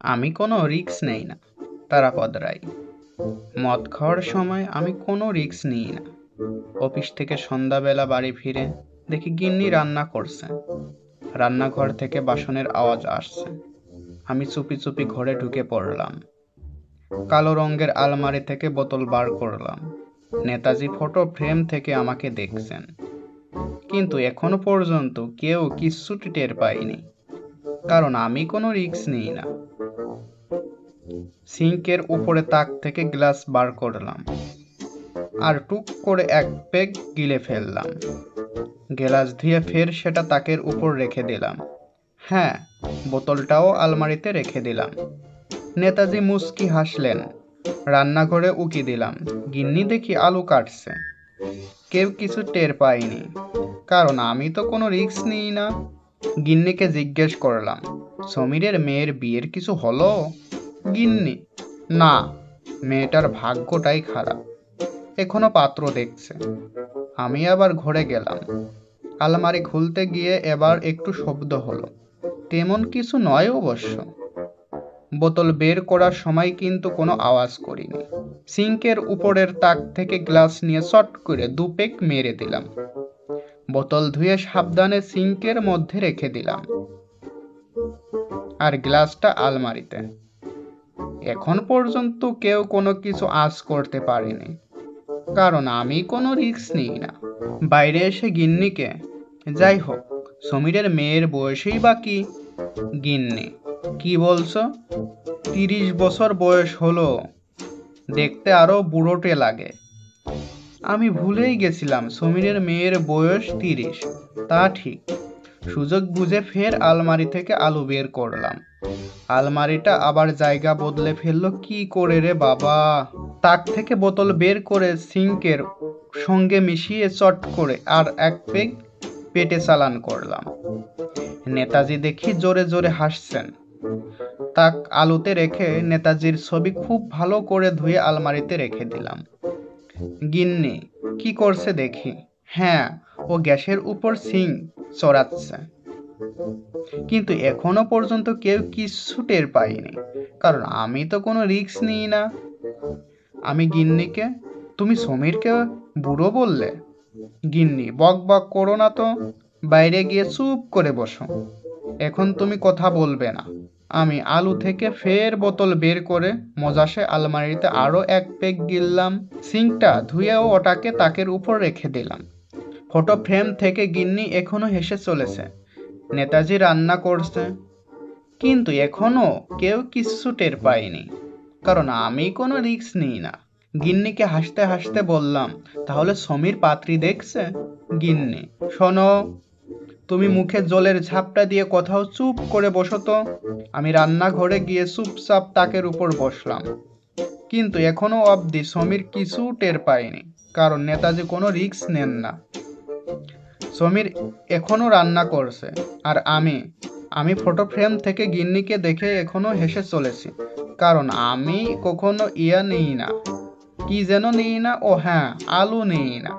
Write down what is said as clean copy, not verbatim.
আমি কোনো রিস্ক নেই না। তারাপদ রায়। মদ খাওয়ার সময় আমি কোনো রিস্ক নিই না। অফিস থেকে সন্ধ্যাবেলা বাড়ি ফিরে দেখি গিন্নি রান্না করছে। রান্নাঘর থেকে বাসনের আওয়াজ আসছে। আমি চুপি চুপি ঘরে ঢুকে পড়লাম। কালো রঙের আলমারি থেকে বোতল বার করলাম। নেতাজি ফটো ফ্রেম থেকে আমাকে দেখছেন, কিন্তু এখনো পর্যন্ত কেউ কিচ্ছুটি টের পায়নি, কারণ আমি কোনো রিস্ক নিই না। সিঙ্কের উপরে তাক থেকে গ্লাস বার করলাম আর টুক করে এক পেগ গিলে ফেললাম। গ্লাস ধুয়ে ফের সেটা তাকের উপর রেখে দিলাম। হ্যাঁ, বোতলটাও আলমারিতে রেখে দিলাম। নেতাজি মুচকি হাসলেন। রান্নাঘরে উকি দিলাম। গিন্নি দেখি আলু কাটছে। কেউ কিছু টের পায়নি, কারণ আমি তো কোনো রিস্ক নিই না। গিন্নিকে জিজ্ঞেস করলাম, সমীরের মেয়ের বিয়ের কিছু হলো? গিন্নি, না, মেয়েটার ভাগ্যটাই খারাপ, এখনো পাত্র দেখছে। আমি আবার ঘরে গেলাম। আলমারি খুলতে গিয়ে এবার একটু শব্দ হলো। তেমন কিছু নয় অবশ্য। বোতল বের করার সময় কিন্তু কোনো আওয়াজ করিনি। সিঙ্কের উপরের তাক থেকে গ্লাস নিয়ে শট করে দু পেক মেরে দিলাম। বোতল ধুয়ে সাবধানে সিঙ্কের মধ্যে রেখে দিলাম, আর গ্লাসটা আলমারিতে। এখন পর্যন্ত কেউ কোনো কিছু আঁচ করতে পারেনি, কারণ আমি কোনো রিস্ক নিই না। বাইরে এসে গিন্নিকে, যাই হোক, সমীরের মেয়ের বয়সেই বা কি? গিন্নি, কি বলছো? 30 বছর বয়স হলো, দেখতে আরো বুড়োটে লাগে। আমি ভুলেই গেছিলাম সমীরের মেয়ের বয়স 30। তা ঠিক। সুযোগ বুঝে ফের আলমারি থেকে আলু বের করলাম। আলমারিটা আবার জায়গা বদলে ফেললো কি করে রে বাবা! তাক থেকে বোতল বের করে সিঙ্কের সঙ্গে মিশিয়ে চট করে আর এক পেগ পেটে চালান করলাম। নেতাজি দেখি জোরে জোরে হাসছেন। তাক আলুতে রেখে নেতাজির ছবি খুব ভালো করে ধুয়ে আলমারিতে রেখে দিলাম। গিন্নি কি করছে দেখি। হ্যাঁ, ও গ্যাসের উপর সিং চড়াচ্ছে, কিন্তু এখনো পর্যন্ত কেউ কিচ্ছু টের পায়নি, কারণ আমি তো কোনো রিস্ক নিই না। আমি গিন্নিকে, তুমি সমীরকে বুড়ো বললে? গিন্নি, বক বক করো না তো, বাইরে গিয়ে চুপ করে বসো। এখন তুমি কথা বলবে না। আমি আলু থেকে ফের বোতল বের করে মজাসে আলমারিতে আরো এক পেগ গিললাম। সিঙ্কটা ধুয়েও ওটাকে তাকের উপর রেখে দিলাম। ফটো ফ্রেম থেকে গিন্নি এখনো হেসে চলেছে। নেতাজি রান্না করছে, কিন্তু এখনো কেউ কিচ্ছু টের পায়নি, কারণ আমি কোনো রিস্ক নিই না। গিন্নিকে হাসতে হাসতে বললাম, তাহলে সমীর পাত্রী দেখছে? গিন্নি, শোনো, তুমি মুখে জলের ঝাপটা দিয়ে কোথাও চুপ করে বসো তো। আমি রান্নাঘরে গিয়ে চুপচাপ তাকের উপর বসলাম, কিন্তু এখনো অবধি সমীর কিছু টের পায়নি, কারণ নেতাজি কোনো রিস্ক নেন না। সমীর এখনো রান্না করছে, আর আমি ফটো ফ্রেম থেকে গিন্নিকে দেখে এখনো হেসে চলেছি, কারণ আমি কখনো ইয়া নিই না। কি যেন নিই না, ও হ্যাঁ, আলু নিই না।